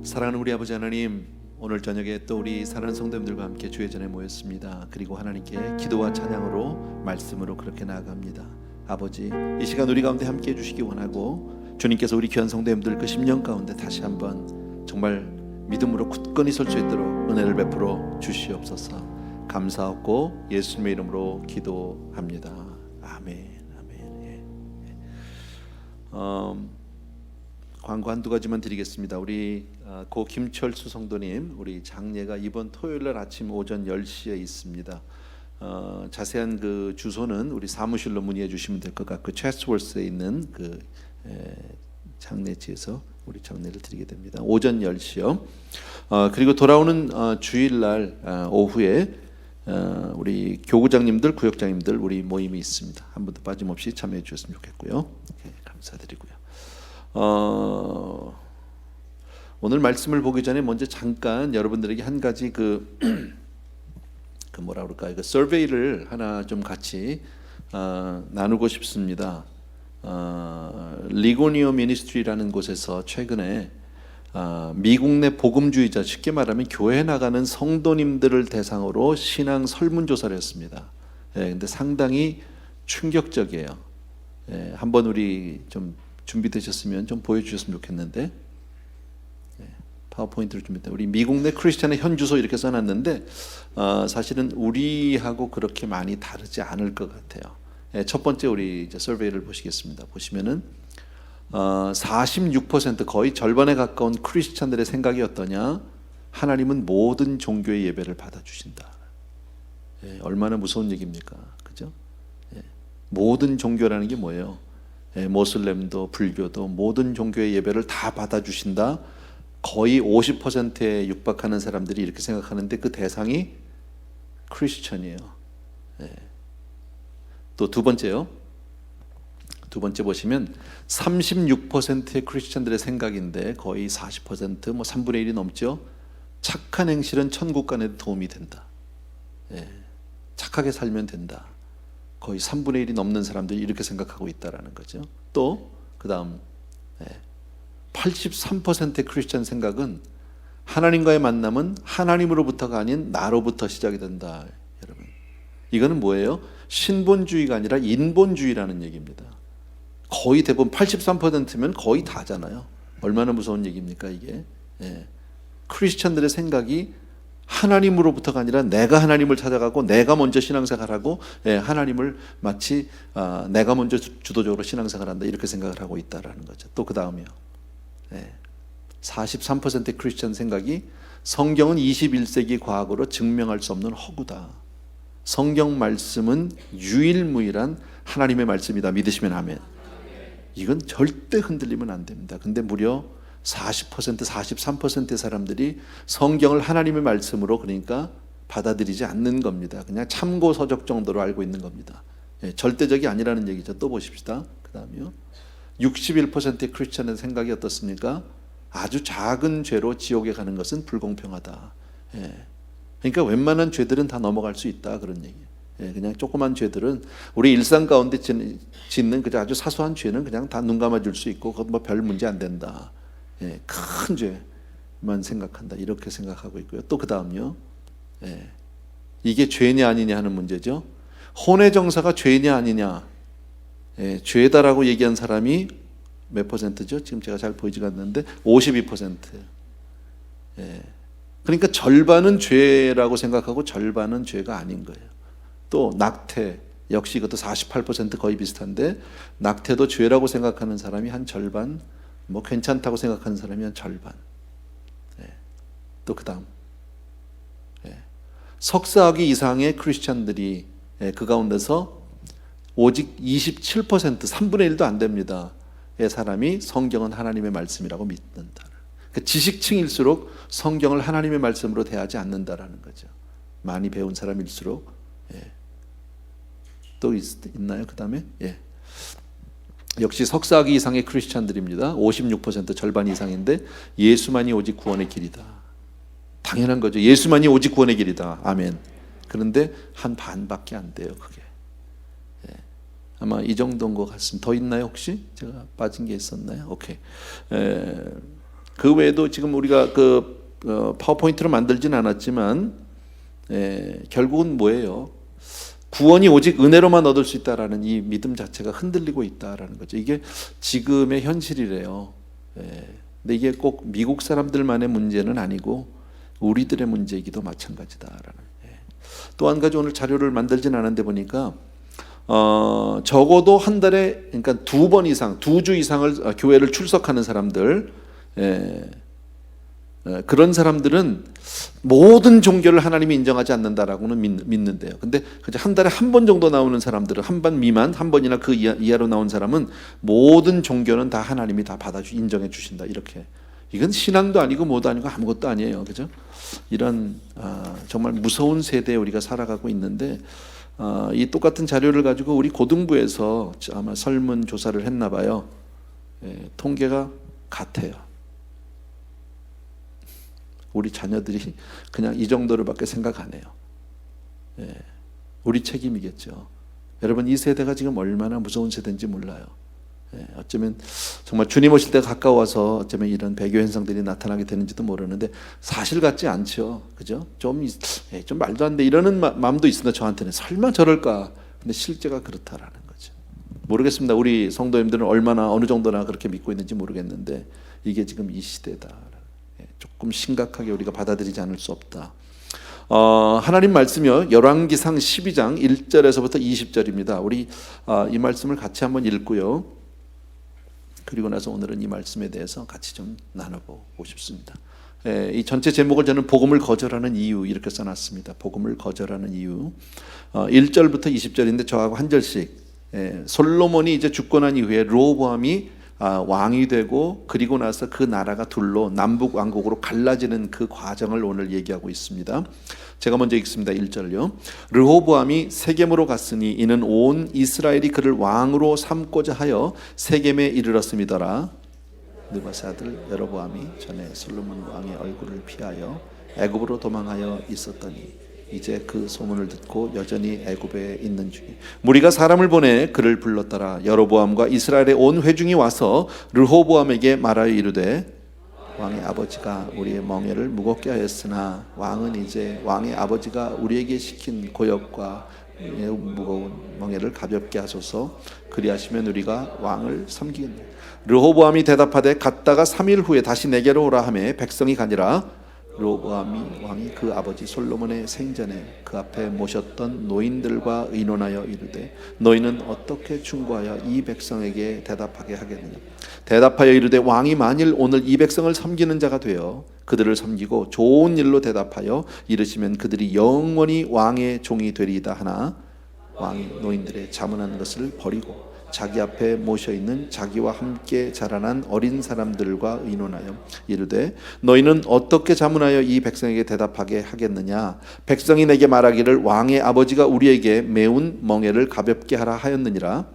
사랑하는 우리 아버지 하나님, 오늘 저녁에 또 우리 사랑하는 성도님들과 함께 주의 전에 모였습니다. 그리고 하나님께 기도와 찬양으로 말씀으로 그렇게 나아갑니다. 아버지, 이 시간 우리 가운데 함께 해주시기 원하고, 주님께서 우리 귀한 성도님들 그 심령 가운데 다시 한번 정말 믿음으로 굳건히 설 수 있도록 은혜를 베풀어 주시옵소서. 감사하고 예수님의 이름으로 기도합니다. 아멘. 아멘. 광고 한두 가지만 드리겠습니다. 우리 고 김철수 성도님, 우리 장례가 이번 토요일날 아침 오전 10시에 있습니다. 자세한 그 주소는 우리 사무실로 문의해 주시면 될 것 같고, 체스월스에 있는 그 장례지에서 우리 장례를 드리게 됩니다. 오전 10시요. 그리고 돌아오는 주일날 오후에 우리 교구장님들, 구역장님들 우리 모임이 있습니다. 한 분도 빠짐없이 참여해 주셨으면 좋겠고요. 감사드리고요. 오늘 말씀을 보기 전에 먼저 잠깐 여러분들에게 한 가지 그 뭐라 그럴까요? 그 서베이를 하나 좀 같이 나누고 싶습니다. 리고니오 미니스트리라는 곳에서 최근에 미국 내 복음주의자, 쉽게 말하면 교회 나가는 성도님들을 대상으로 신앙 설문조사를 했습니다. 근데 상당히 충격적이에요. 한번 우리 좀 준비되셨으면 좀 보여주셨으면 좋겠는데, 파워포인트를 준비했다. 우리 미국 내 크리스찬의 현 주소 이렇게 써놨는데 사실은 우리하고 그렇게 많이 다르지 않을 것 같아요. 첫 번째 우리 이제 서베이를 보시겠습니다. 보시면은 46% 거의 절반에 가까운 크리스찬들의 생각이 어떠냐? 하나님은 모든 종교의 예배를 받아주신다. 얼마나 무서운 얘기입니까? 그죠? 모든 종교라는 게 뭐예요? 모슬렘도 불교도 모든 종교의 예배를 다 받아주신다. 거의 50%에 육박하는 사람들이 이렇게 생각하는데 그 대상이 크리스천이에요. 또 두 번째요. 두 번째 보시면 36%의 크리스천들의 생각인데 거의 40%, 뭐 3분의 1이 넘죠. 착한 행실은 천국 가는 데 도움이 된다. 착하게 살면 된다. 거의 3분의 1이 넘는 사람들이 이렇게 생각하고 있다라는 거죠. 또 그 다음 83%의 크리스천 생각은 하나님과의 만남은 하나님으로부터가 아닌 나로부터 시작이 된다. 여러분, 이거는 뭐예요? 신본주의가 아니라 인본주의라는 얘기입니다. 거의 대부분 83%면 거의 다잖아요. 얼마나 무서운 얘기입니까 이게? 크리스천들의 생각이 하나님으로부터가 아니라 내가 하나님을 찾아가고 내가 먼저 신앙생활하고 하나님을 마치 내가 먼저 주도적으로 신앙생활한다 이렇게 생각을 하고 있다라는 거죠. 또 그 다음이요. 43%의 크리스천 생각이 성경은 21세기 과학으로 증명할 수 없는 허구다. 성경 말씀은 유일무이한 하나님의 말씀이다. 믿으시면 아멘. 이건 절대 흔들리면 안 됩니다. 근데 무려 40%, 43%의 사람들이 성경을 하나님의 말씀으로 그러니까 받아들이지 않는 겁니다. 그냥 참고 서적 정도로 알고 있는 겁니다. 절대적이 아니라는 얘기죠. 또 보십시다. 그 다음이요. 61%의 크리스천의 생각이 어떻습니까? 아주 작은 죄로 지옥에 가는 것은 불공평하다. 그러니까 웬만한 죄들은 다 넘어갈 수 있다 그런 얘기예요. 그냥 조그만 죄들은 우리 일상 가운데 짓는 그저 아주 사소한 죄는 그냥 다 눈 감아줄 수 있고 그것 뭐 별 문제 안 된다. 큰 죄만 생각한다 이렇게 생각하고 있고요. 또 그 다음요. 이게 죄냐 아니냐 하는 문제죠. 혼의 정사가 죄냐 아니냐. 죄다라고 얘기한 사람이 몇 퍼센트죠? 지금 제가 잘 보이지가 않는데 52%. 그러니까 절반은 죄라고 생각하고 절반은 죄가 아닌 거예요. 또 낙태 역시 이것도 48% 거의 비슷한데 낙태도 죄라고 생각하는 사람이 한 절반, 뭐 괜찮다고 생각하는 사람이 한 절반. 또 그 다음 석사학위 이상의 크리스찬들이 그 가운데서 오직 27%, 3분의 1도 안 됩니다. 의 사람이 성경은 하나님의 말씀이라고 믿는다. 그러니까 지식층일수록 성경을 하나님의 말씀으로 대하지 않는다라는 거죠. 많이 배운 사람일수록. 또 있나요? 그 다음에 역시 석사학위 이상의 크리스찬들입니다. 56% 절반 이상인데 예수만이 오직 구원의 길이다. 당연한 거죠. 예수만이 오직 구원의 길이다. 아멘. 그런데 한 반밖에 안 돼요. 그게. 아마 이 정도인 것 같습니다. 더 있나요 혹시? 제가 빠진 게 있었나요? 오케이. 그 외에도 지금 우리가 파워포인트로 만들진 않았지만 결국은 뭐예요? 구원이 오직 은혜로만 얻을 수 있다라는 이 믿음 자체가 흔들리고 있다라는 거죠. 이게 지금의 현실이래요. 근데 이게 꼭 미국 사람들만의 문제는 아니고 우리들의 문제이기도 마찬가지다라는. 또 한 가지 오늘 자료를 만들진 않았는데 보니까 적어도 한 달에 그러니까 2번 이상, 2주 이상을 교회를 출석하는 사람들, 그런 사람들은 모든 종교를 하나님이 인정하지 않는다라고는 믿는데요. 근데 한 달에 한 번 정도 나오는 사람들은 한 번 미만, 한 번이나 그 이하로 나온 사람은 모든 종교는 다 하나님이 다 인정해 주신다. 이렇게. 이건 신앙도 아니고 뭐도 아니고 아무것도 아니에요. 그죠? 이런 정말 무서운 세대에 우리가 살아가고 있는데 이 똑같은 자료를 가지고 우리 고등부에서 아마 설문 조사를 했나 봐요. 통계가 같아요. 우리 자녀들이 그냥 이 정도로밖에 생각 안 해요. 우리 책임이겠죠. 여러분, 이 세대가 지금 얼마나 무서운 세대인지 몰라요. 어쩌면 정말 주님 오실 때가 가까워서 어쩌면 이런 배교 현상들이 나타나게 되는지도 모르는데 사실 같지 않죠. 그죠? 좀 말도 안 돼 이러는 마음도 있습니다. 저한테는 설마 저럴까? 근데 실제가 그렇다라는 거죠. 모르겠습니다. 우리 성도님들은 얼마나 어느 정도나 그렇게 믿고 있는지 모르겠는데 이게 지금 이 시대다. 조금 심각하게 우리가 받아들이지 않을 수 없다. 하나님 말씀이요, 열왕기상 12장 1절에서부터 20절입니다. 우리 이 말씀을 같이 한번 읽고요. 그리고 나서 오늘은 이 말씀에 대해서 같이 좀 나눠보고 싶습니다. 이 전체 제목을 저는 복음을 거절하는 이유 이렇게 써놨습니다. 복음을 거절하는 이유. 1절부터 20절인데 저하고 한 절씩. 솔로몬이 이제 죽고 난 이후에 르호보암이 왕이 되고 그리고 나서 그 나라가 둘로 남북 왕국으로 갈라지는 그 과정을 오늘 얘기하고 있습니다. 제가 먼저 읽습니다. 1절요. 르호보암이 세겜으로 갔으니 이는 온 이스라엘이 그를 왕으로 삼고자 하여 세겜에 이르렀음이더라. 느바세 아들 여로보암이 전에 솔로몬 왕의 얼굴을 피하여 애굽으로 도망하여 있었더니 이제 그 소문을 듣고 여전히 애굽에 있는 중에 무리가 사람을 보내 그를 불렀더라. 여로보암과 이스라엘의 온 회중이 와서 르호보암에게 말하여 이르되 왕의 아버지가 우리의 멍에를 무겁게 하였으나 왕은 이제 왕의 아버지가 우리에게 시킨 고역과 무거운 멍에를 가볍게 하소서. 그리하시면 우리가 왕을 섬기겠네. 르호보암이 대답하되 갔다가 3일 후에 다시 내게로 오라 하매 백성이 가니라. 르호보암이 왕이 그 아버지 솔로몬의 생전에 그 앞에 모셨던 노인들과 의논하여 이르되 너희는 어떻게 충고하여 이 백성에게 대답하게 하겠느냐. 대답하여 이르되 왕이 만일 오늘 이 백성을 섬기는 자가 되어 그들을 섬기고 좋은 일로 대답하여 이르시면 그들이 영원히 왕의 종이 되리이다 하나 왕이 노인들의 자문하는 것을 버리고 자기 앞에 모셔있는 자기와 함께 자라난 어린 사람들과 의논하여 이르되 너희는 어떻게 자문하여 이 백성에게 대답하게 하겠느냐. 백성이 내게 말하기를 왕의 아버지가 우리에게 매운 멍에를 가볍게 하라 하였느니라.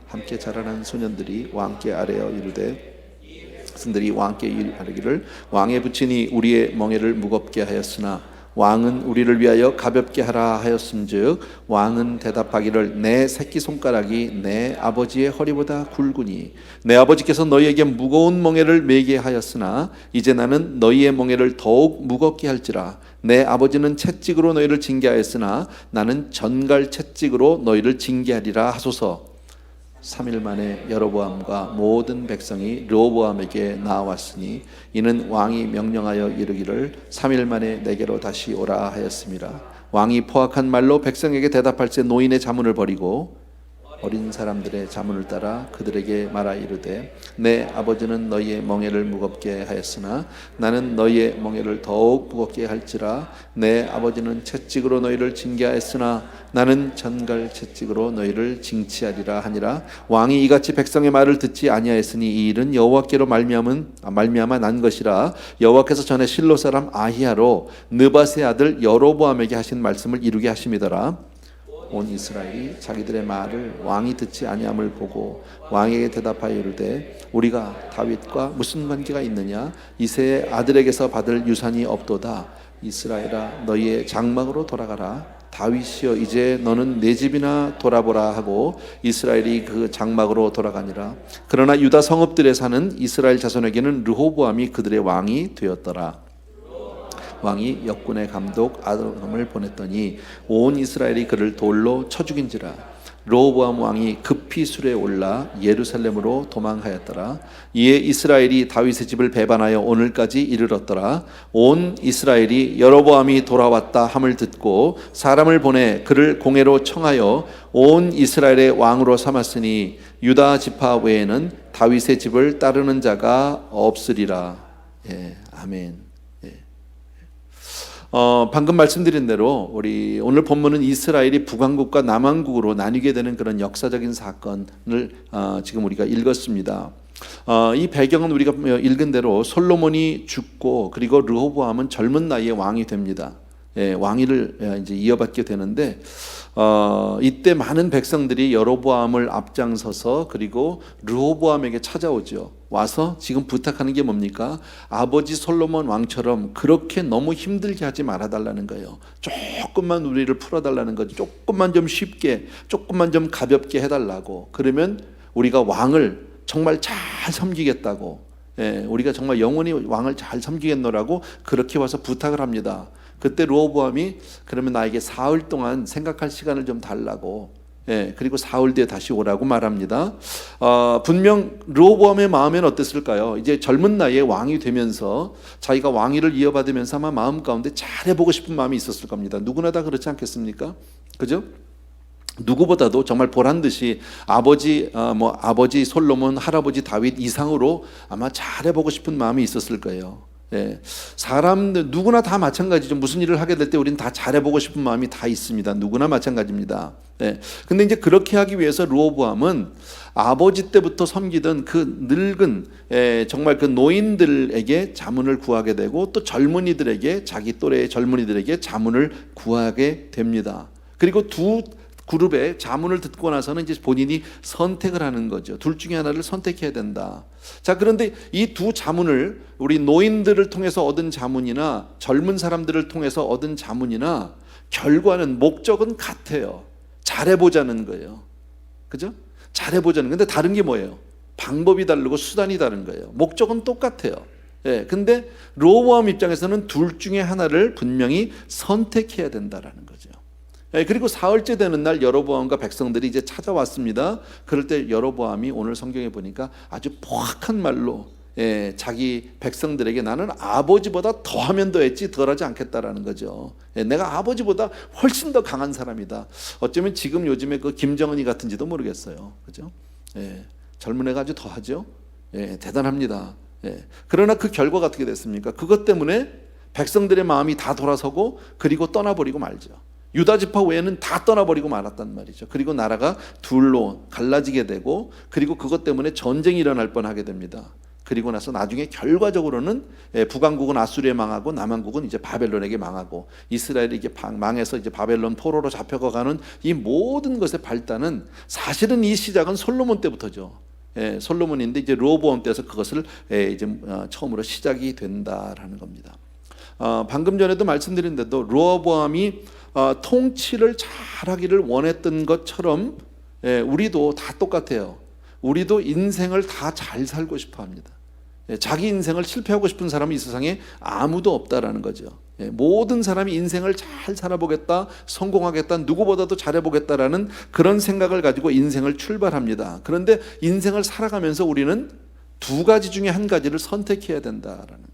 함께 자라난 소년들이 왕께 아뢰어 이르되 스승들이 왕께 아뢰기를 왕의 부친이 우리의 멍에를 무겁게 하였으나 왕은 우리를 위하여 가볍게 하라 하였음즉 왕은 대답하기를 내 새끼손가락이 내 아버지의 허리보다 굵으니 내 아버지께서 너희에게 무거운 멍에를 메게 하였으나 이제 나는 너희의 멍에를 더욱 무겁게 할지라. 내 아버지는 채찍으로 너희를 징계하였으나 나는 전갈 채찍으로 너희를 징계하리라 하소서. 3일 만에 여로보암과 모든 백성이 르호보암에게 나왔으니 이는 왕이 명령하여 이르기를 3일 만에 내게로 다시 오라 하였습니다. 왕이 포악한 말로 백성에게 대답할 때 노인의 자문을 버리고 어린 사람들의 자문을 따라 그들에게 말하 이르되 내 아버지는 너희의 멍에를 무겁게 하였으나 나는 너희의 멍에를 더욱 무겁게 할지라. 내 아버지는 채찍으로 너희를 징계하였으나 나는 전갈 채찍으로 너희를 징치하리라 하니라. 왕이 이같이 백성의 말을 듣지 아니하였으니 이 일은 여호와께로 말미암아 난 것이라. 여호와께서 전에 실로 사람 아히야로 느밧의 아들 여로보암에게 하신 말씀을 이루게 하심이더라. 온 이스라엘이 자기들의 말을 왕이 듣지 아니함을 보고 왕에게 대답하여 이르되 우리가 다윗과 무슨 관계가 있느냐. 이새의 아들에게서 받을 유산이 없도다. 이스라엘아 너희의 장막으로 돌아가라. 다윗이여 이제 너는 내 집이나 돌아보라 하고 이스라엘이 그 장막으로 돌아가니라. 그러나 유다 성읍들에 사는 이스라엘 자손에게는 르호보암이 그들의 왕이 되었더라. 왕이 역군의 감독 아도람을 보냈더니 온 이스라엘이 그를 돌로 쳐 죽인지라. 르호보암 왕이 급히 수레에 올라 예루살렘으로 도망하였더라. 이에 이스라엘이 다윗의 집을 배반하여 오늘까지 이르렀더라. 온 이스라엘이 여로보암이 돌아왔다 함을 듣고 사람을 보내 그를 공회로 청하여 온 이스라엘의 왕으로 삼았으니 유다 지파 외에는 다윗의 집을 따르는 자가 없으리라. 예, 아멘. 방금 말씀드린 대로 우리 오늘 본문은 이스라엘이 북왕국과 남왕국으로 나뉘게 되는 그런 역사적인 사건을 지금 우리가 읽었습니다. 이 배경은 우리가 읽은 대로 솔로몬이 죽고 그리고 르호보암은 젊은 나이에 왕이 됩니다. 예, 왕위를 이제 이어받게 되는데 이때 많은 백성들이 여로보암을 앞장서서 그리고 르호보암에게 찾아오죠. 와서 지금 부탁하는 게 뭡니까? 아버지 솔로몬 왕처럼 그렇게 너무 힘들게 하지 말아달라는 거예요. 조금만 우리를 풀어달라는 거죠. 조금만 좀 쉽게, 조금만 좀 가볍게 해달라고. 그러면 우리가 왕을 정말 잘 섬기겠다고, 예, 우리가 정말 영원히 왕을 잘 섬기겠노라고 그렇게 와서 부탁을 합니다. 그때 르호보암이 그러면 나에게 사흘 동안 생각할 시간을 좀 달라고, 예, 그리고 사흘 뒤에 다시 오라고 말합니다. 분명 르호보암의 마음에는 어땠을까요? 이제 젊은 나이에 왕이 되면서 자기가 왕위를 이어받으면서 아마 마음 가운데 잘해보고 싶은 마음이 있었을 겁니다. 누구나 다 그렇지 않겠습니까? 그죠? 누구보다도 정말 보란듯이 아버지 솔로몬, 할아버지 다윗 이상으로 아마 잘해보고 싶은 마음이 있었을 거예요. 예, 사람들 누구나 다 마찬가지죠. 무슨 일을 하게 될 때 우리는 다 잘해보고 싶은 마음이 다 있습니다. 누구나 마찬가지입니다. 예, 근데 이제 그렇게 하기 위해서 르호보암은 아버지 때부터 섬기던 그 늙은, 정말 그 노인들에게 자문을 구하게 되고 또 젊은이들에게, 자기 또래의 젊은이들에게 자문을 구하게 됩니다. 그리고 두 그룹의 자문을 듣고 나서는 이제 본인이 선택을 하는 거죠. 둘 중에 하나를 선택해야 된다. 자, 그런데 이 두 자문을 우리 노인들을 통해서 얻은 자문이나 젊은 사람들을 통해서 얻은 자문이나 결과는 목적은 같아요. 잘해보자는 거예요. 그죠? 잘해보자는. 근데 다른 게 뭐예요? 방법이 다르고 수단이 다른 거예요. 목적은 똑같아요. 예, 근데 르호보암 입장에서는 둘 중에 하나를 분명히 선택해야 된다라는 거죠. 그리고 사흘째 되는 날 여로보암과 백성들이 이제 찾아왔습니다. 그럴 때 여로보암이 오늘 성경에 보니까 아주 포악한 말로 자기 백성들에게 나는 아버지보다 더하면 더했지 덜하지 않겠다라는 거죠. 내가 아버지보다 훨씬 더 강한 사람이다. 어쩌면 지금 요즘에 그 김정은이 같은지도 모르겠어요. 그죠? 젊은 애가 아주 더하죠. 대단합니다. 그러나 그 결과가 어떻게 됐습니까? 그것 때문에 백성들의 마음이 다 돌아서고 그리고 떠나버리고 말죠. 유다 지파 외에는 다 떠나버리고 말았단 말이죠. 그리고 나라가 둘로 갈라지게 되고 그리고 그것 때문에 전쟁이 일어날 뻔하게 됩니다. 그리고 나서 나중에 결과적으로는 북왕국은 아수리에 망하고 남왕국은 이제 바벨론에게 망하고 이스라엘이 이게 망해서 이제 바벨론 포로로 잡혀가는 이 모든 것의 발단은 사실은 이 시작은 솔로몬 때부터죠. 솔로몬인데 이제 르호보암 때에서 그것을 이제 처음으로 시작이 된다라는 겁니다. 방금 전에도 말씀드린 대로 르호보암이 통치를 잘하기를 원했던 것처럼 우리도 다 똑같아요. 우리도 인생을 다 잘 살고 싶어 합니다. 자기 인생을 실패하고 싶은 사람이 이 세상에 아무도 없다라는 거죠. 모든 사람이 인생을 잘 살아보겠다, 성공하겠다, 누구보다도 잘해보겠다라는 그런 생각을 가지고 인생을 출발합니다. 그런데 인생을 살아가면서 우리는 두 가지 중에 한 가지를 선택해야 된다라는,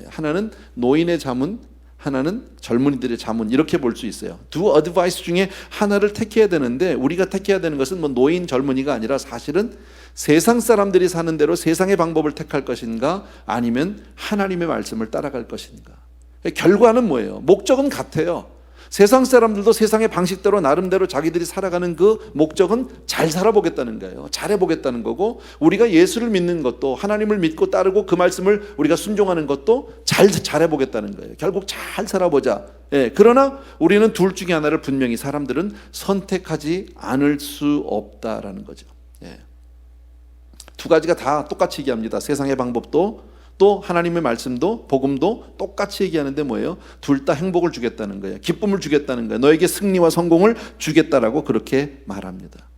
하나는 노인의 자문, 하나는 젊은이들의 자문, 이렇게 볼 수 있어요. 두 어드바이스 중에 하나를 택해야 되는데 우리가 택해야 되는 것은 뭐 노인 젊은이가 아니라 사실은 세상 사람들이 사는 대로 세상의 방법을 택할 것인가 아니면 하나님의 말씀을 따라갈 것인가. 결과는 뭐예요? 목적은 같아요. 세상 사람들도 세상의 방식대로 나름대로 자기들이 살아가는 그 목적은 잘 살아보겠다는 거예요. 잘해보겠다는 거고, 우리가 예수를 믿는 것도, 하나님을 믿고 따르고 그 말씀을 우리가 순종하는 것도 잘해보겠다는 거예요. 결국 잘 살아보자. 그러나 우리는 둘 중에 하나를 분명히 사람들은 선택하지 않을 수 없다라는 거죠. 두 가지가 다 똑같이 얘기합니다. 세상의 방법도 또 하나님의 말씀도 복음도 똑같이 얘기하는데 뭐예요? 둘 다 행복을 주겠다는 거예요. 기쁨을 주겠다는 거예요. 너에게 승리와 성공을 주겠다라고 그렇게 말합니다.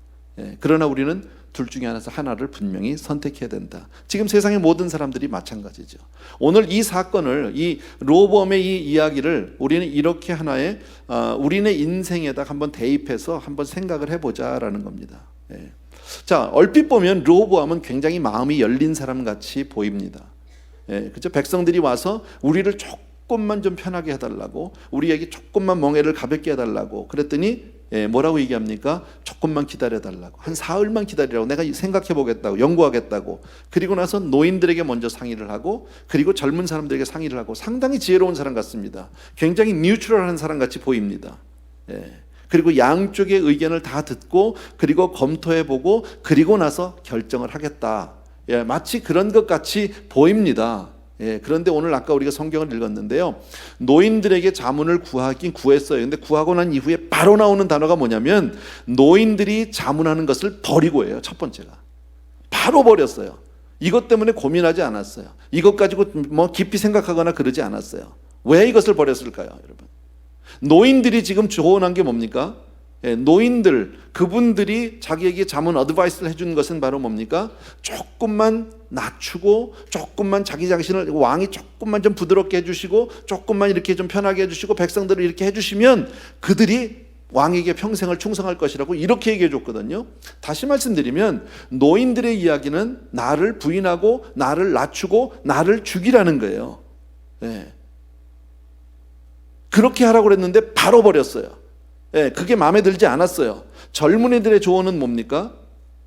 그러나 우리는 둘 중에 하나를 분명히 선택해야 된다. 지금 세상의 모든 사람들이 마찬가지죠. 오늘 이 사건을, 이 르호보암의 이 이야기를 우리는 이렇게 하나의 우리네 인생에다 한번 대입해서 한번 생각을 해보자라는 겁니다. 자, 얼핏 보면 르호보암은 굉장히 마음이 열린 사람 같이 보입니다. 그렇죠? 백성들이 와서 우리를 조금만 좀 편하게 해달라고, 우리에게 조금만 멍에를 가볍게 해달라고 그랬더니 뭐라고 얘기합니까? 조금만 기다려달라고, 한 사흘만 기다리라고, 내가 생각해보겠다고, 연구하겠다고. 그리고 나서 노인들에게 먼저 상의를 하고, 그리고 젊은 사람들에게 상의를 하고, 상당히 지혜로운 사람 같습니다. 굉장히 뉴트럴한 사람 같이 보입니다. 그리고 양쪽의 의견을 다 듣고, 그리고 검토해보고, 그리고 나서 결정을 하겠다. 마치 그런 것 같이 보입니다. 그런데 오늘 아까 우리가 성경을 읽었는데요, 노인들에게 자문을 구하긴 구했어요. 근데 구하고 난 이후에 바로 나오는 단어가 뭐냐면 노인들이 자문하는 것을 버리고예요. 첫 번째가 바로 버렸어요. 이것 때문에 고민하지 않았어요. 이것 가지고 뭐 깊이 생각하거나 그러지 않았어요. 왜 이것을 버렸을까요, 여러분? 노인들이 지금 조언한 게 뭡니까? 노인들, 그분들이 자기에게 자문 어드바이스를 해준 것은 바로 뭡니까? 조금만 낮추고, 조금만 자기 자신을, 왕이 조금만 좀 부드럽게 해주시고, 조금만 이렇게 좀 편하게 해주시고, 백성들을 이렇게 해주시면 그들이 왕에게 평생을 충성할 것이라고 이렇게 얘기해 줬거든요. 다시 말씀드리면 노인들의 이야기는 나를 부인하고, 나를 낮추고, 나를 죽이라는 거예요. 그렇게 하라고 그랬는데 바로 버렸어요. 그게 마음에 들지 않았어요. 젊은이들의 조언은 뭡니까?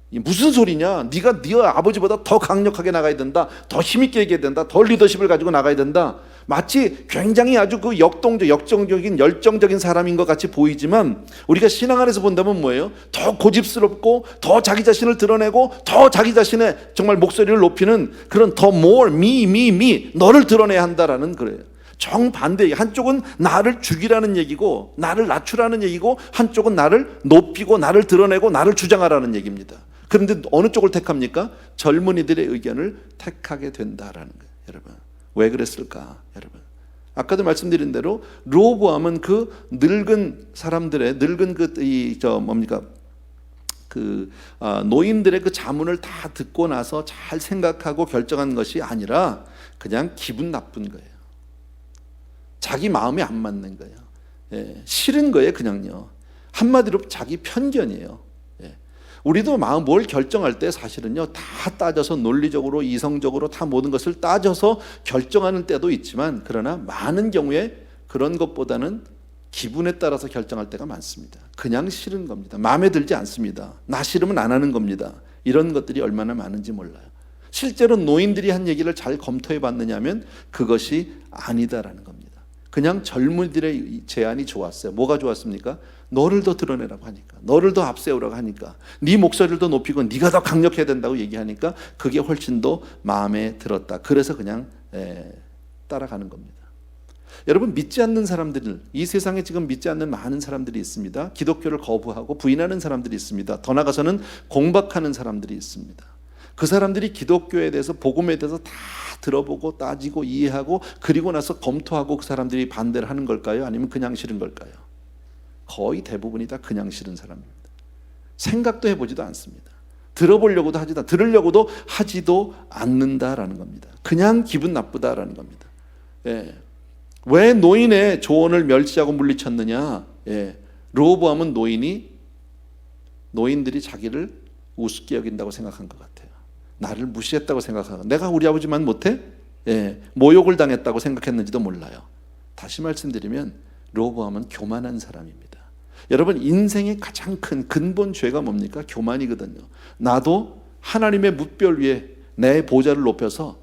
무슨 소리냐? 네가 아버지보다 더 강력하게 나가야 된다, 더 힘있게 얘기해야 된다, 더 리더십을 가지고 나가야 된다. 마치 굉장히 아주 그 역정적인 열정적인 사람인 것 같이 보이지만 우리가 신앙 안에서 본다면 뭐예요? 더 고집스럽고, 더 자기 자신을 드러내고, 더 자기 자신의 정말 목소리를 높이는 그런 더 more, me, 너를 드러내야 한다라는 거예요. 정반대, 한쪽은 나를 죽이라는 얘기고 나를 낮추라는 얘기고, 한쪽은 나를 높이고 나를 드러내고 나를 주장하라는 얘기입니다. 그런데 어느 쪽을 택합니까? 젊은이들의 의견을 택하게 된다라는 거예요. 여러분, 왜 그랬을까? 여러분, 아까도 말씀드린 대로 르호보암은 그 늙은 사람들의 노인들의 그 자문을 다 듣고 나서 잘 생각하고 결정한 것이 아니라 그냥 기분 나쁜 거예요. 자기 마음에 안 맞는 거예요. 싫은 거예요, 그냥요. 한마디로 자기 편견이에요. 우리도 뭘 결정할 때 사실은요, 다 따져서 논리적으로, 이성적으로 다 모든 것을 따져서 결정하는 때도 있지만, 그러나 많은 경우에 그런 것보다는 기분에 따라서 결정할 때가 많습니다. 그냥 싫은 겁니다. 마음에 들지 않습니다. 나 싫으면 안 하는 겁니다. 이런 것들이 얼마나 많은지 몰라요. 실제로 노인들이 한 얘기를 잘 검토해 봤느냐면 그것이 아니다라는 겁니다. 그냥 젊은이들의 제안이 좋았어요. 뭐가 좋았습니까? 너를 더 드러내라고 하니까, 너를 더 앞세우라고 하니까, 네 목소리를 더 높이고 네가 더 강력해야 된다고 얘기하니까 그게 훨씬 더 마음에 들었다. 그래서 그냥 따라가는 겁니다. 여러분, 믿지 않는 사람들, 이 세상에 지금 믿지 않는 많은 사람들이 있습니다. 기독교를 거부하고 부인하는 사람들이 있습니다. 더 나아가서는 공박하는 사람들이 있습니다. 그 사람들이 기독교에 대해서, 복음에 대해서 다 들어보고 따지고 이해하고 그리고 나서 검토하고 그 사람들이 반대를 하는 걸까요? 아니면 그냥 싫은 걸까요? 거의 대부분이 다 그냥 싫은 사람입니다. 생각도 해보지도 않습니다. 들어보려고도 들으려고도 하지도 않는다라는 겁니다. 그냥 기분 나쁘다라는 겁니다. 왜 노인의 조언을 멸시하고 물리쳤느냐? 르호보암은 노인들이 자기를 우습게 여긴다고 생각한 것 같아요. 나를 무시했다고 생각하고, 내가 우리 아버지만 못해? 모욕을 당했다고 생각했는지도 몰라요. 다시 말씀드리면 르호보암은 교만한 사람입니다. 여러분, 인생의 가장 큰 근본 죄가 뭡니까? 교만이거든요. 나도 하나님의 뭇별 위에 내 보좌를 높여서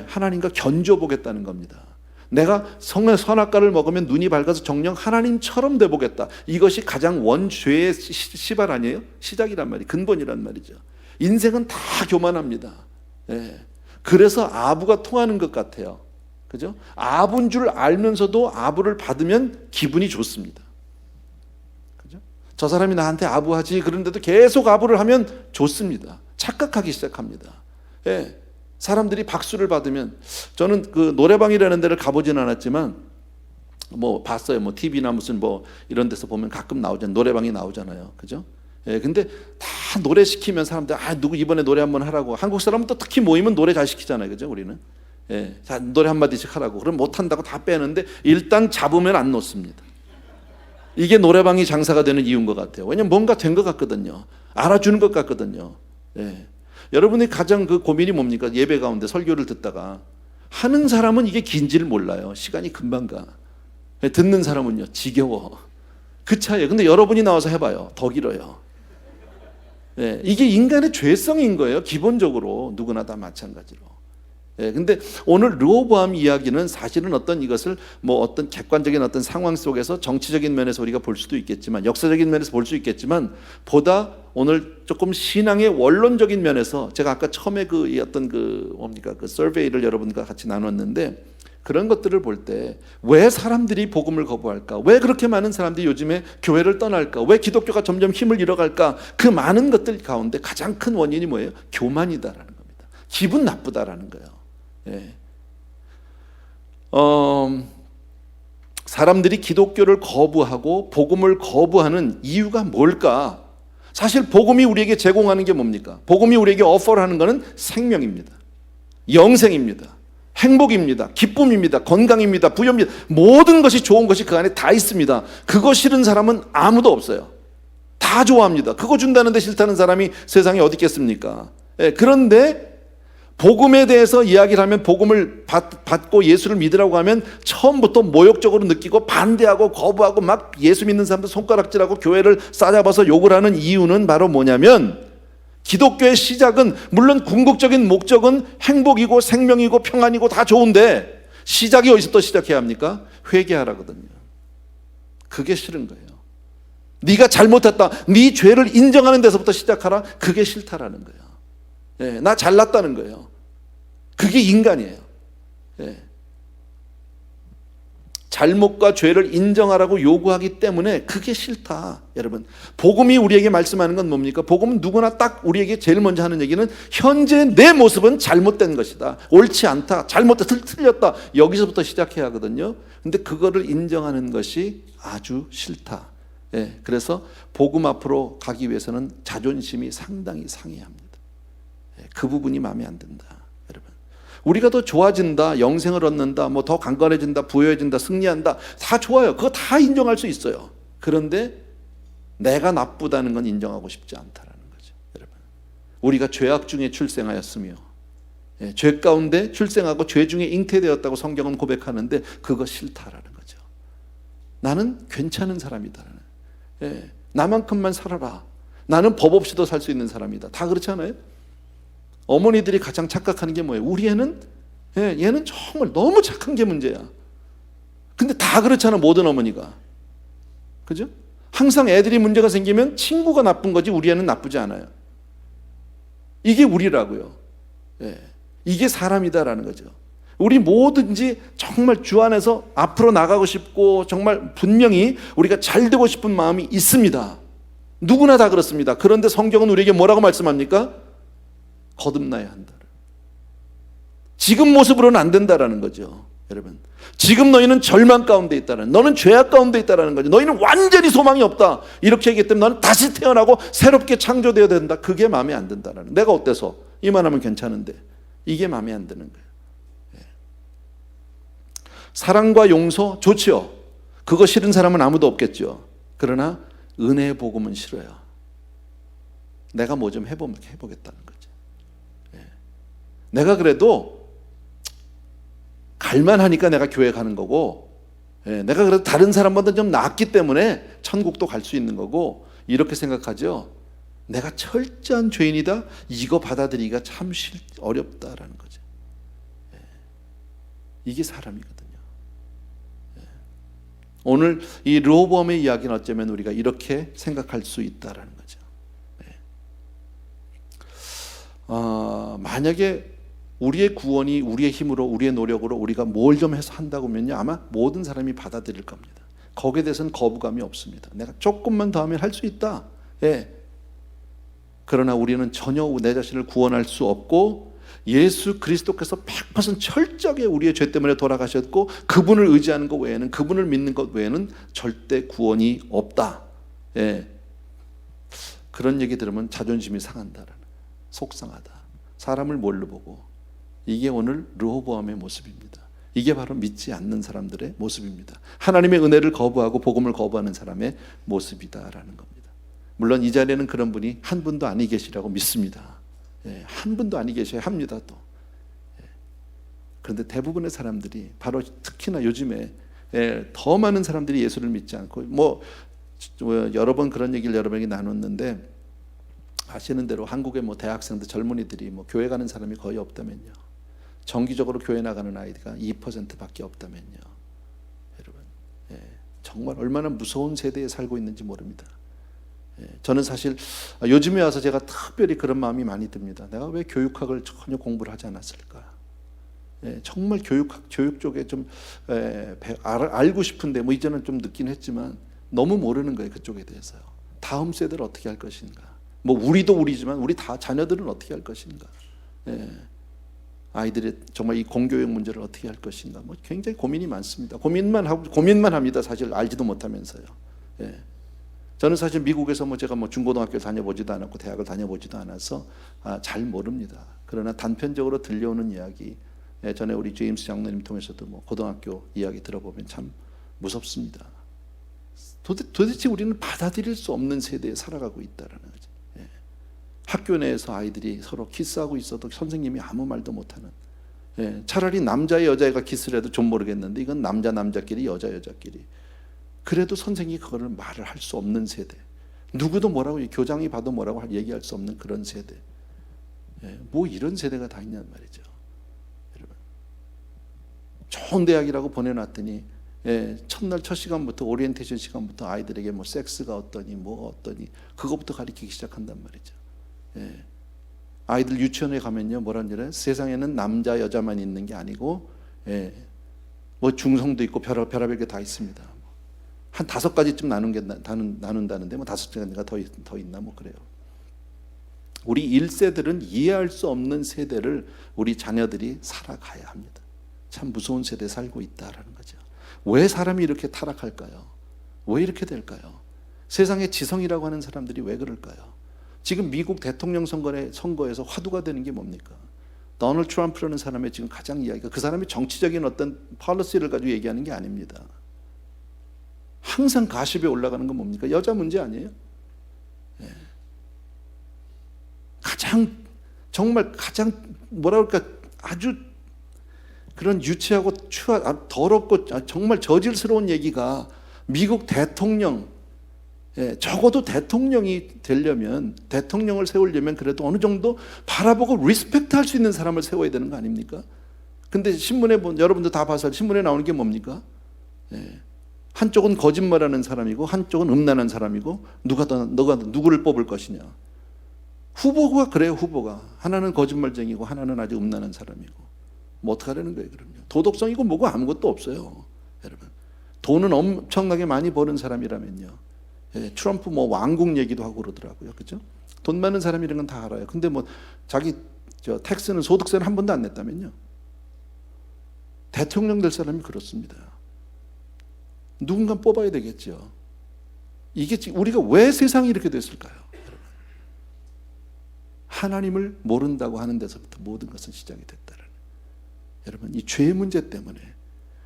하나님과 견줘보겠다는 겁니다. 내가 선악과를 먹으면 눈이 밝아서 정녕 하나님처럼 돼보겠다. 이것이 가장 원죄의 시발 아니에요? 시작이란 말이, 근본이란 말이죠. 인생은 다 교만합니다. 그래서 아부가 통하는 것 같아요. 그죠? 아부인 줄 알면서도 아부를 받으면 기분이 좋습니다. 그죠? 저 사람이 나한테 아부하지, 그런데도 계속 아부를 하면 좋습니다. 착각하기 시작합니다. 사람들이 박수를 받으면, 저는 그 노래방이라는 데를 가보진 않았지만 뭐 봤어요. 뭐 TV나 무슨 뭐 이런 데서 보면 가끔 나오잖아요. 노래방이 나오잖아요. 그죠? 예, 근데 다 노래 시키면 사람들 누구 이번에 노래 한번 하라고. 한국 사람은 또 특히 모이면 노래 잘 시키잖아요. 그죠? 우리는. 예, 자, 노래 한마디씩 하라고. 그럼 못한다고 다 빼는데 일단 잡으면 안 놓습니다. 이게 노래방이 장사가 되는 이유인 것 같아요. 왜냐면 뭔가 된 것 같거든요. 알아주는 것 같거든요. 예. 여러분의 가장 그 고민이 뭡니까? 예배 가운데 설교를 듣다가 하는 사람은 이게 긴지를 몰라요. 시간이 금방 가. 예, 듣는 사람은요, 지겨워. 그 차이에요. 근데 여러분이 나와서 해봐요. 더 길어요. 예, 이게 인간의 죄성인 거예요. 기본적으로 누구나 다 마찬가지로. 예, 근데 오늘 르호보암 이야기는 사실은 어떤 이것을 뭐 어떤 객관적인 어떤 상황 속에서 정치적인 면에서 우리가 볼 수도 있겠지만, 역사적인 면에서 볼 수 있겠지만, 보다 오늘 조금 신앙의 원론적인 면에서, 제가 아까 처음에 그 어떤 그 뭡니까 그 서베이를 여러분과 같이 나눴는데, 그런 것들을 볼 때 왜 사람들이 복음을 거부할까? 왜 그렇게 많은 사람들이 요즘에 교회를 떠날까? 왜 기독교가 점점 힘을 잃어갈까? 그 많은 것들 가운데 가장 큰 원인이 뭐예요? 교만이다라는 겁니다. 기분 나쁘다라는 거예요. 예. 사람들이 기독교를 거부하고 복음을 거부하는 이유가 뭘까? 사실 복음이 우리에게 제공하는 게 뭡니까? 복음이 우리에게 오퍼를 하는 것은 생명입니다. 영생입니다. 행복입니다. 기쁨입니다. 건강입니다. 부여입니다. 모든 것이 좋은 것이 그 안에 다 있습니다. 그거 싫은 사람은 아무도 없어요. 다 좋아합니다. 그거 준다는데 싫다는 사람이 세상에 어디 있겠습니까? 예, 그런데 복음에 대해서 이야기를 하면, 복음을 받고 예수를 믿으라고 하면 처음부터 모욕적으로 느끼고 반대하고 거부하고 막 예수 믿는 사람들 손가락질하고 교회를 싸잡아서 욕을 하는 이유는 바로 뭐냐면, 기독교의 시작은 물론 궁극적인 목적은 행복이고 생명이고 평안이고 다 좋은데 시작이 어디서부터 시작해야 합니까? 회개하라거든요. 그게 싫은 거예요. 네가 잘못했다, 네 죄를 인정하는 데서부터 시작하라. 그게 싫다라는 거예요. 예, 나 잘났다는 거예요. 그게 인간이에요. 예. 잘못과 죄를 인정하라고 요구하기 때문에 그게 싫다. 여러분, 복음이 우리에게 말씀하는 건 뭡니까? 복음은 누구나 딱 우리에게 제일 먼저 하는 얘기는 현재 내 모습은 잘못된 것이다, 옳지 않다, 잘못됐다, 틀렸다, 여기서부터 시작해야 하거든요. 근데 그거를 인정하는 것이 아주 싫다. 예, 그래서 복음 앞으로 가기 위해서는 자존심이 상당히 상해야 합니다. 예, 그 부분이 마음에 안 든다. 우리가 더 좋아진다, 영생을 얻는다, 뭐 더 강건해진다, 부여해진다, 승리한다, 다 좋아요. 그거 다 인정할 수 있어요. 그런데 내가 나쁘다는 건 인정하고 싶지 않다라는 거죠. 여러분, 우리가 죄악 중에 출생하였으며, 예, 죄 가운데 출생하고 죄 중에 잉태되었다고 성경은 고백하는데 그거 싫다라는 거죠. 나는 괜찮은 사람이다라는, 예, 나만큼만 살아라, 나는 법 없이도 살 수 있는 사람이다. 다 그렇지 않아요? 어머니들이 가장 착각하는 게 뭐예요? 우리 애는, 예, 얘는 정말 너무 착한 게 문제야. 근데 다 그렇잖아, 모든 어머니가. 그죠? 항상 애들이 문제가 생기면 친구가 나쁜 거지 우리 애는 나쁘지 않아요. 이게 우리라고요. 예, 이게 사람이다라는 거죠. 우리 뭐든지 정말 주 안에서 앞으로 나가고 싶고 정말 분명히 우리가 잘 되고 싶은 마음이 있습니다. 누구나 다 그렇습니다. 그런데 성경은 우리에게 뭐라고 말씀합니까? 거듭나야 한다. 지금 모습으로는 안 된다라는 거죠. 여러분, 지금 너희는 절망 가운데 있다는, 너는 죄악 가운데 있다라는 거죠. 너희는 완전히 소망이 없다, 이렇게 얘기했기 때문에 너는 다시 태어나고 새롭게 창조되어야 된다. 그게 마음에 안 든다라는, 내가 어때서 이만하면 괜찮은데 이게 마음에 안 드는 거예요. 예. 사랑과 용서 좋지요. 그거 싫은 사람은 아무도 없겠죠. 그러나 은혜의 복음은 싫어요. 내가 뭐 좀 해보겠다는 거죠. 내가 그래도 갈만하니까 내가 교회 가는 거고, 예, 내가 그래도 다른 사람보다 좀 낫기 때문에 천국도 갈 수 있는 거고, 이렇게 생각하죠. 내가 철저한 죄인이다, 이거 받아들이기가 참 어렵다라는 거죠. 예, 이게 사람이거든요. 예. 오늘 이 르호보암의 이야기는 어쩌면 우리가 이렇게 생각할 수 있다라는 거죠. 예. 만약에 우리의 구원이 우리의 힘으로, 우리의 노력으로 우리가 뭘 좀 해서 한다고 하면요, 아마 모든 사람이 받아들일 겁니다. 거기에 대해서는 거부감이 없습니다. 내가 조금만 더 하면 할 수 있다. 예. 그러나 우리는 전혀 내 자신을 구원할 수 없고, 예수 그리스도께서 100% 철저하게 우리의 죄 때문에 돌아가셨고 그분을 의지하는 것 외에는, 그분을 믿는 것 외에는 절대 구원이 없다. 예. 그런 얘기 들으면 자존심이 상한다라는, 속상하다. 사람을 뭘로 보고. 이게 오늘 르호보암의 모습입니다. 이게 바로 믿지 않는 사람들의 모습입니다. 하나님의 은혜를 거부하고 복음을 거부하는 사람의 모습이다라는 겁니다. 물론 이 자리에는 그런 분이 한 분도 아니 계시라고 믿습니다. 예, 한 분도 아니 계셔야 합니다. 또 그런데 대부분의 사람들이, 바로 특히나 요즘에 더 많은 사람들이 예수를 믿지 않고, 여러 번 그런 얘기를 여러분에게 나눴는데, 아시는 대로 한국의 대학생들, 젊은이들이 교회 가는 사람이 거의 없다면요, 정기적으로 교회 나가는 아이가 2%밖에 없다면요, 여러분, 정말 얼마나 무서운 세대에 살고 있는지 모릅니다. 저는 사실 요즘에 와서 제가 특별히 그런 마음이 많이 듭니다. 내가 왜 교육학을 전혀 공부를 하지 않았을까? 정말 교육 쪽에 좀 알고 싶은데, 이제는 좀 늦긴 했지만 너무 모르는 거예요, 그쪽에 대해서요. 다음 세대를 어떻게 할 것인가? 우리도 우리지만 우리 다 자녀들은 어떻게 할 것인가? 아이들이 정말 이 공교육 문제를 어떻게 할 것인가? 굉장히 고민이 많습니다. 고민만 합니다. 사실 알지도 못하면서요. 저는 사실 미국에서 제가 중고등학교를 다녀보지도 않았고 대학을 다녀보지도 않아서 잘 모릅니다. 그러나 단편적으로 들려오는 이야기, 전에 우리 제임스 장로님 통해서도 고등학교 이야기 들어보면 참 무섭습니다. 도대체 우리는 받아들일 수 없는 세대에 살아가고 있다라는 거죠. 학교 내에서 아이들이 서로 키스하고 있어도 선생님이 아무 말도 못하는, 차라리 남자 여자애가 키스를 해도 좀 모르겠는데 이건 남자끼리 여자끼리, 그래도 선생님이 그거를 말을 할 수 없는 세대, 누구도 뭐라고, 교장이 봐도 뭐라고 얘기할 수 없는 그런 세대. 이런 세대가 다 있냔 말이죠. 여러분, 좋은 대학이라고 보내놨더니 첫날 첫 시간부터, 오리엔테이션 시간부터 아이들에게 섹스가 어떠니 그것부터 가르치기 시작한단 말이죠. 아이들 유치원에 가면요, 뭐라는 세상에는 남자 여자만 있는 게 아니고 중성도 있고 별의별 게 다 있습니다. 한 5가지쯤 나눈다는데 5가지가 더 있나 그래요. 우리 1세들은 이해할 수 없는 세대를 우리 자녀들이 살아가야 합니다. 참 무서운 세대에 살고 있다라는 거죠. 왜 사람이 이렇게 타락할까요? 왜 이렇게 될까요? 세상에 지성이라고 하는 사람들이 왜 그럴까요? 지금 미국 대통령 선거에서 화두가 되는 게 뭡니까? 도널드 트럼프라는 사람의 지금 가장 이야기가, 그 사람이 정치적인 어떤 폴리시를 가지고 얘기하는 게 아닙니다. 항상 가십에 올라가는 건 뭡니까? 여자 문제 아니에요? 정말 가장 아주 그런 유치하고 더럽고 정말 저질스러운 얘기가, 미국 대통령, 적어도 대통령이 되려면, 대통령을 세우려면 그래도 어느 정도 바라보고 리스펙트 할 수 있는 사람을 세워야 되는 거 아닙니까? 근데 신문에 여러분도 다 봐서 신문에 나오는 게 뭡니까? 한쪽은 거짓말하는 사람이고 한쪽은 음란한 사람이고, 너가 누구를 뽑을 것이냐? 후보가 그래요. 후보가 하나는 거짓말쟁이고 하나는 아주 음란한 사람이고, 어떡하라는 거예요? 그럼요. 도덕성이고 뭐고 아무것도 없어요, 여러분. 돈은 엄청나게 많이 버는 사람이라면요, 트럼프 왕국 얘기도 하고 그러더라고요, 그죠? 돈 많은 사람이라는 건 다 알아요. 근데 자기 텍스는, 소득세는 한 번도 안 냈다면요. 대통령 될 사람이 그렇습니다. 누군가 뽑아야 되겠죠. 이게 우리가 왜 세상이 이렇게 됐을까요? 여러분, 하나님을 모른다고 하는 데서부터 모든 것은 시작이 됐다는, 여러분, 이 죄 문제 때문에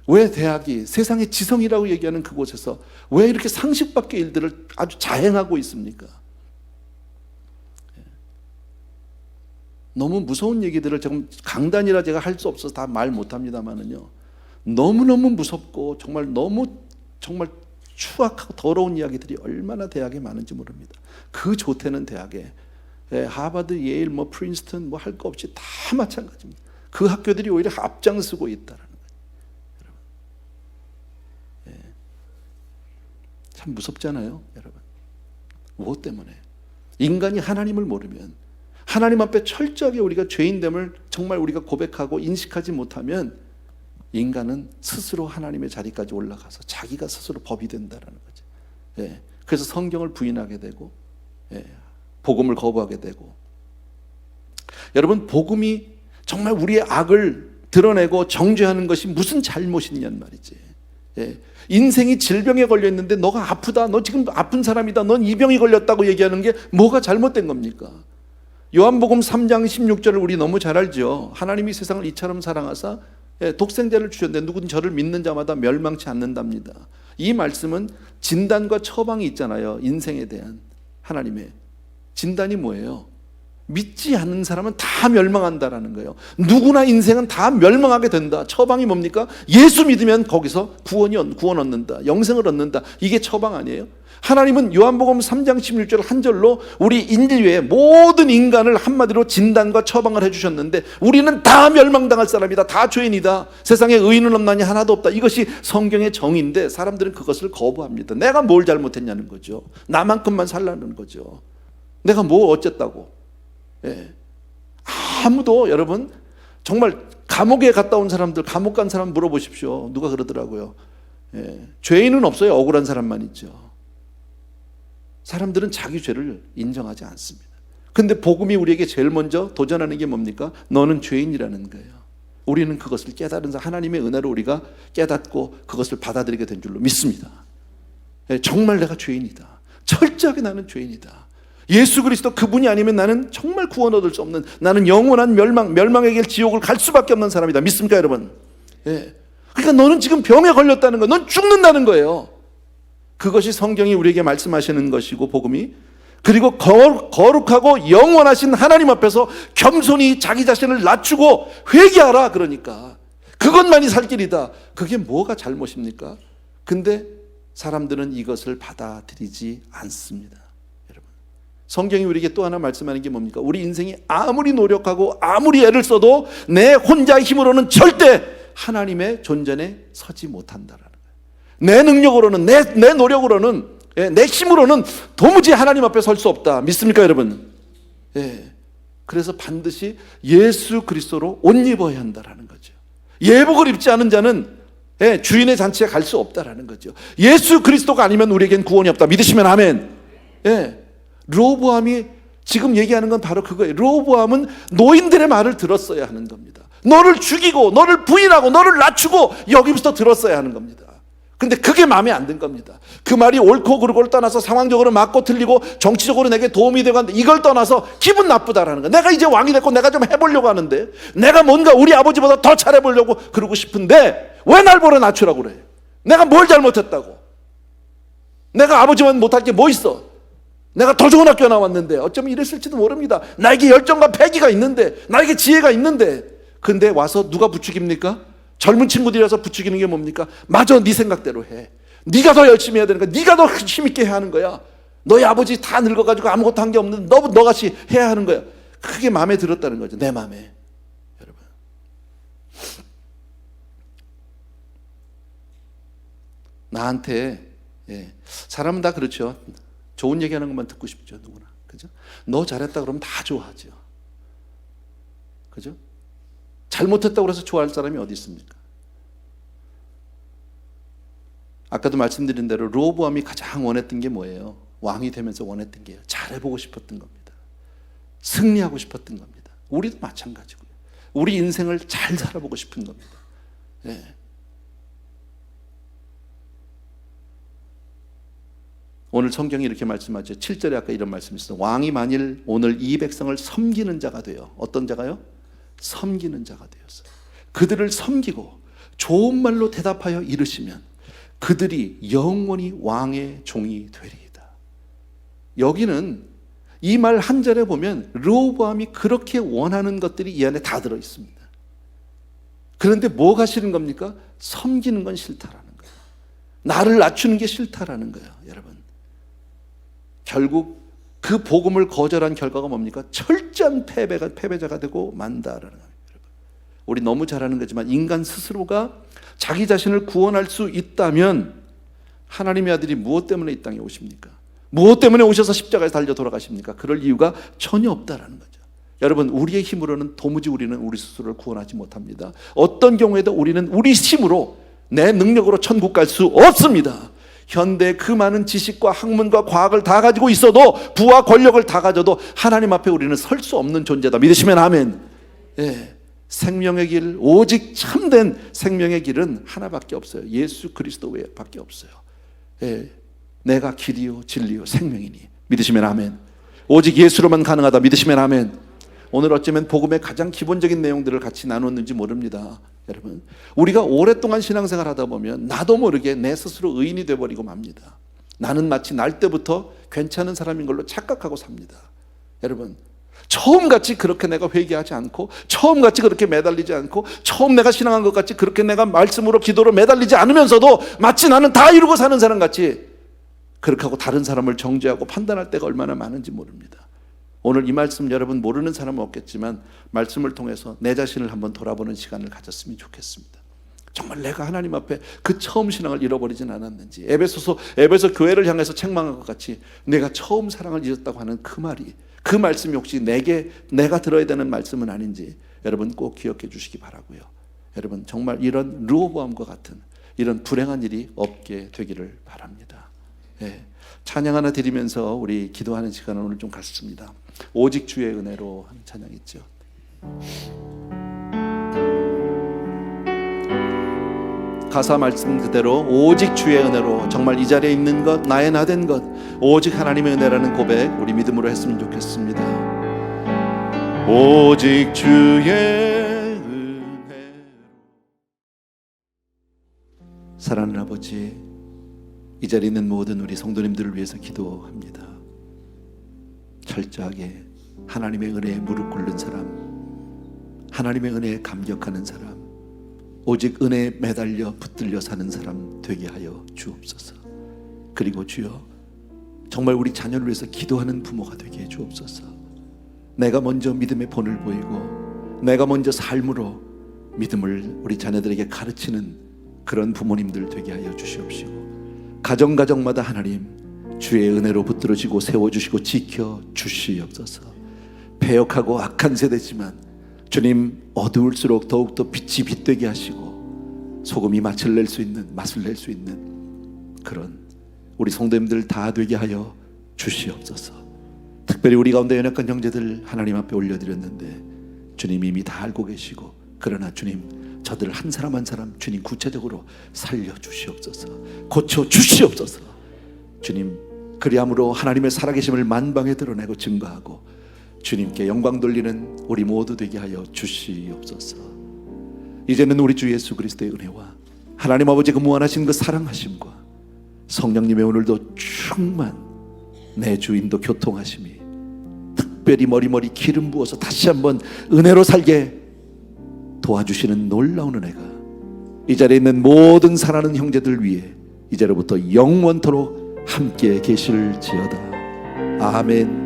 왜 대학이 세상의 지성이라고 얘기하는 그곳에서 왜 이렇게 상식 밖의 일들을 아주 자행하고 있습니까? 너무 무서운 얘기들을 지금 강단이라 제가 할 수 없어서 다 말 못합니다만은요, 너무너무 무섭고 정말 추악하고 더러운 이야기들이 얼마나 대학에 많은지 모릅니다. 그 좋대는 대학에 하버드, 예일, 프린스턴 할 거 없이 다 마찬가지입니다. 그 학교들이 오히려 앞장서고 있다라는 거예요. 여러분, 참 무섭잖아요, 여러분. 무엇 때문에? 인간이 하나님을 모르면, 하나님 앞에 철저하게 우리가 죄인됨을 정말 우리가 고백하고 인식하지 못하면, 인간은 스스로 하나님의 자리까지 올라가서 자기가 스스로 법이 된다라는 거죠. 그래서 성경을 부인하게 되고, 복음을 거부하게 되고. 여러분, 복음이 정말 우리의 악을 드러내고 정죄하는 것이 무슨 잘못이냐는 말이지. 예. 인생이 질병에 걸려 있는데 너가 아프다, 너 지금 아픈 사람이다, 넌 이 병이 걸렸다고 얘기하는 게 뭐가 잘못된 겁니까? 요한복음 3장 16절을 우리 너무 잘 알죠. 하나님이 세상을 이처럼 사랑하사 독생자를 주셨는데 누구든 저를 믿는 자마다 멸망치 않는답니다. 이 말씀은 진단과 처방이 있잖아요. 인생에 대한 하나님의 진단이 뭐예요? 믿지 않는 사람은 다 멸망한다라는 거예요. 누구나 인생은 다 멸망하게 된다. 처방이 뭡니까? 예수 믿으면 거기서 구원 얻는다, 영생을 얻는다. 이게 처방 아니에요? 하나님은 요한복음 3장 16절 한 절로 우리 인류의 모든 인간을 한마디로 진단과 처방을 해주셨는데 우리는 다 멸망당할 사람이다, 다 죄인이다, 세상에 의인은 없나니 하나도 없다. 이것이 성경의 정의인데 사람들은 그것을 거부합니다. 내가 뭘 잘못했냐는 거죠. 나만큼만 살라는 거죠. 내가 뭐 어쨌다고. 예. 아무도, 여러분, 정말 감옥에 갔다 온 사람들, 감옥 간 사람 물어보십시오. 누가 그러더라고요. 예. 죄인은 없어요. 억울한 사람만 있죠. 사람들은 자기 죄를 인정하지 않습니다. 근데 복음이 우리에게 제일 먼저 도전하는 게 뭡니까? 너는 죄인이라는 거예요. 우리는 그것을 깨달은 하나님의 은혜로 우리가 깨닫고 그것을 받아들이게 된 줄로 믿습니다. 예. 정말 내가 죄인이다. 철저하게 나는 죄인이다. 예수 그리스도 그분이 아니면 나는 정말 구원 얻을 수 없는, 나는 영원한 멸망의 길 지옥을 갈 수밖에 없는 사람이다. 믿습니까 여러분? 예. 그러니까 너는 지금 병에 걸렸다는 거예요. 넌 죽는다는 거예요. 그것이 성경이 우리에게 말씀하시는 것이고 복음이. 그리고 거룩하고 영원하신 하나님 앞에서 겸손히 자기 자신을 낮추고 회개하라. 그러니까 그것만이 살 길이다. 그게 뭐가 잘못입니까? 근데 사람들은 이것을 받아들이지 않습니다. 성경이 우리에게 또 하나 말씀하는 게 뭡니까? 우리 인생이 아무리 노력하고 아무리 애를 써도 내 혼자의 힘으로는 절대 하나님의 존전에 서지 못한다라는 거예요. 내 능력으로는, 내 노력으로는, 내 힘으로는 도무지 하나님 앞에 설 수 없다. 믿습니까 여러분? 예. 그래서 반드시 예수 그리스도로 옷 입어야 한다라는 거죠. 예복을 입지 않은 자는 주인의 잔치에 갈 수 없다라는 거죠. 예수 그리스도가 아니면 우리에겐 구원이 없다. 믿으시면 아멘. 예. 르호보암이 지금 얘기하는 건 바로 그거예요. 르호보암은 노인들의 말을 들었어야 하는 겁니다. 너를 죽이고 너를 부인하고 너를 낮추고 여기부터 들었어야 하는 겁니다. 근데 그게 마음에 안 든 겁니다. 그 말이 옳고 그르고를 떠나서 상황적으로 맞고 틀리고 정치적으로 내게 도움이 되고 하는데 이걸 떠나서 기분 나쁘다라는 거예요. 내가 이제 왕이 됐고 내가 좀 해보려고 하는데, 내가 뭔가 우리 아버지보다 더 잘해보려고 그러고 싶은데 왜 날 보러 낮추라고 그래? 내가 뭘 잘못했다고? 내가 아버지만 못할 게 뭐 있어? 내가 더 좋은 학교 나왔는데, 어쩌면 이랬을지도 모릅니다. 나에게 열정과 패기가 있는데, 나에게 지혜가 있는데. 근데 와서 누가 부추깁니까? 젊은 친구들이라서 부추기는 게 뭡니까? 맞아, 네 생각대로 해. 네가 더 열심히 해야 되니까 네가 더 힘있게 해야 하는 거야. 너희 아버지 다 늙어가지고 아무것도 한 게 없는데 너같이 해야 하는 거야. 그게 마음에 들었다는 거죠. 내 마음에. 여러분, 나한테 사람은 다 그렇죠. 좋은 얘기하는 것만 듣고 싶죠. 누구나. 그죠? 너 잘했다 그러면 다 좋아하죠. 그죠? 잘못했다고 해서 좋아할 사람이 어디 있습니까? 아까도 말씀드린 대로 르호보암이 가장 원했던 게 뭐예요? 왕이 되면서 원했던 게 잘해보고 싶었던 겁니다. 승리하고 싶었던 겁니다. 우리도 마찬가지고요. 우리 인생을 잘 살아보고 싶은 겁니다. 예. 오늘 성경이 이렇게 말씀하죠. 7절에 아까 이런 말씀이 있어요. 왕이 만일 오늘 이 백성을 섬기는 자가 되어, 어떤 자가요? 섬기는 자가 되었어요. 그들을 섬기고 좋은 말로 대답하여 이르시면 그들이 영원히 왕의 종이 되리이다. 여기는 이 말 한 절에 보면 르호보암이 그렇게 원하는 것들이 이 안에 다 들어 있습니다. 그런데 뭐가 싫은 겁니까? 섬기는 건 싫다라는 거예요. 나를 낮추는 게 싫다라는 거예요. 여러분, 결국 그 복음을 거절한 결과가 뭡니까? 철저한 패배자가 되고 만다라는 거예요. 우리 너무 잘 아는 거지만 인간 스스로가 자기 자신을 구원할 수 있다면 하나님의 아들이 무엇 때문에 이 땅에 오십니까? 무엇 때문에 오셔서 십자가에 달려 돌아가십니까? 그럴 이유가 전혀 없다라는 거죠. 여러분, 우리의 힘으로는 도무지 우리는 우리 스스로를 구원하지 못합니다. 어떤 경우에도 우리는 우리 힘으로, 내 능력으로 천국 갈 수 없습니다. 현대 그 많은 지식과 학문과 과학을 다 가지고 있어도, 부와 권력을 다 가져도 하나님 앞에 우리는 설 수 없는 존재다. 믿으시면 아멘. 예. 생명의 길, 오직 참된 생명의 길은 하나밖에 없어요. 예수 그리스도 외에밖에 없어요. 예, 내가 길이요 진리요 생명이니 믿으시면 아멘. 오직 예수로만 가능하다 믿으시면 아멘. 오늘 어쩌면 복음의 가장 기본적인 내용들을 같이 나눴는지 모릅니다. 여러분, 우리가 오랫동안 신앙생활 하다 보면 나도 모르게 내 스스로 의인이 되어버리고 맙니다. 나는 마치 날 때부터 괜찮은 사람인 걸로 착각하고 삽니다. 여러분, 처음같이 그렇게 내가 회개하지 않고, 처음같이 그렇게 매달리지 않고, 처음 내가 신앙한 것 같이 그렇게 내가 말씀으로 기도로 매달리지 않으면서도 마치 나는 다 이루고 사는 사람 같이 그렇게 하고 다른 사람을 정죄하고 판단할 때가 얼마나 많은지 모릅니다. 오늘 이 말씀 여러분 모르는 사람은 없겠지만 말씀을 통해서 내 자신을 한번 돌아보는 시간을 가졌으면 좋겠습니다. 정말 내가 하나님 앞에 그 처음 신앙을 잃어버리진 않았는지, 에베소 교회를 향해서 책망한 것 같이 내가 처음 사랑을 잊었다고 하는 그 말이, 그 말씀이 혹시 내가 들어야 되는 말씀은 아닌지 여러분 꼭 기억해 주시기 바라고요. 여러분 정말 이런 르호보암과 같은 이런 불행한 일이 없게 되기를 바랍니다. 예, 찬양 하나 드리면서 우리 기도하는 시간을 오늘 좀 갖습니다. 오직 주의 은혜로 하는 찬양 있죠. 가사 말씀 그대로 오직 주의 은혜로, 정말 이 자리에 있는 것, 나의 나 된 것 오직 하나님의 은혜라는 고백 우리 믿음으로 했으면 좋겠습니다. 오직 주의 은혜로. 사랑하는 아버지, 이 자리에 있는 모든 우리 성도님들을 위해서 기도합니다. 철저하게 하나님의 은혜에 무릎 꿇는 사람, 하나님의 은혜에 감격하는 사람, 오직 은혜에 매달려 붙들려 사는 사람 되게 하여 주옵소서. 그리고 주여, 정말 우리 자녀를 위해서 기도하는 부모가 되게 해 주옵소서. 내가 먼저 믿음의 본을 보이고 내가 먼저 삶으로 믿음을 우리 자녀들에게 가르치는 그런 부모님들 되게 하여 주시옵시고, 가정마다 하나님 주의 은혜로 붙들어지고 세워주시고 지켜주시옵소서. 패역하고 악한 세대지만 주님, 어두울수록 더욱더 빛이 빛되게 하시고 소금이 맛을 낼 수 있는 그런 우리 성도님들 다 되게 하여 주시옵소서. 특별히 우리 가운데 연약한 형제들 하나님 앞에 올려드렸는데 주님 이미 다 알고 계시고, 그러나 주님 저들 한 사람 한 사람 주님 구체적으로 살려주시옵소서. 고쳐주시옵소서. 주님, 그리함으로 하나님의 살아계심을 만방에 드러내고 증거하고 주님께 영광 돌리는 우리 모두 되게 하여 주시옵소서. 이제는 우리 주 예수 그리스도의 은혜와 하나님 아버지 그 무한하신 그 사랑하심과 성령님의 오늘도 충만 내 주인도 교통하심이, 특별히 머리머리 기름 부어서 다시 한번 은혜로 살게 도와주시는 놀라운 은혜가 이 자리에 있는 모든 사랑하는 형제들 위해 이제로부터 영원토록 함께 계실지어다. 아멘.